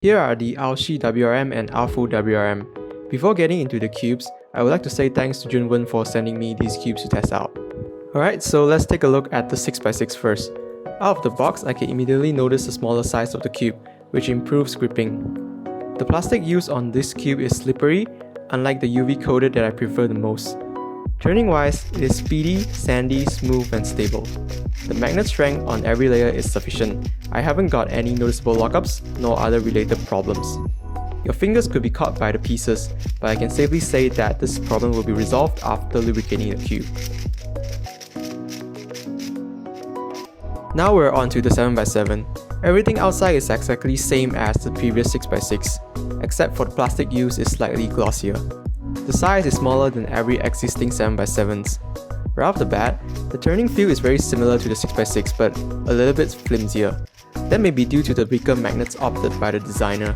Here are the AoShi WRM and AoFu WRM. Before getting into the cubes, I would like to say thanks to Junwen for sending me these cubes to test out. Alright, so let's take a look at the 6x6 first. Out of the box, I can immediately notice the smaller size of the cube, which improves gripping. The plastic used on this cube is slippery, unlike the UV coated that I prefer the most. Turning wise, it is speedy, sandy, smooth and stable. The magnet strength on every layer is sufficient. I haven't got any noticeable lockups, nor other related problems. Your fingers could be caught by the pieces, but I can safely say that this problem will be resolved after lubricating the cube. Now we're on to the 7x7. Everything outside is exactly same as the previous 6x6, except for the plastic used is slightly glossier. The size is smaller than every existing 7x7s. Right off the bat, the turning feel is very similar to the 6x6 but a little bit flimsier. That may be due to the weaker magnets opted by the designer.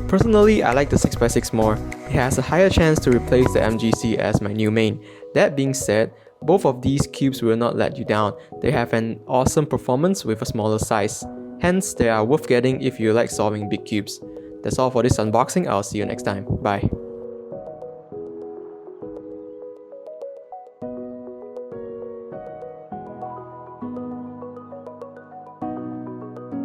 Personally, I like the 6x6 more. It has a higher chance to replace the MGC as my new main. That being said, both of these cubes will not let you down. They have an awesome performance with a smaller size. Hence, they are worth getting if you like solving big cubes. That's all for this unboxing. I'll see you next time. Bye.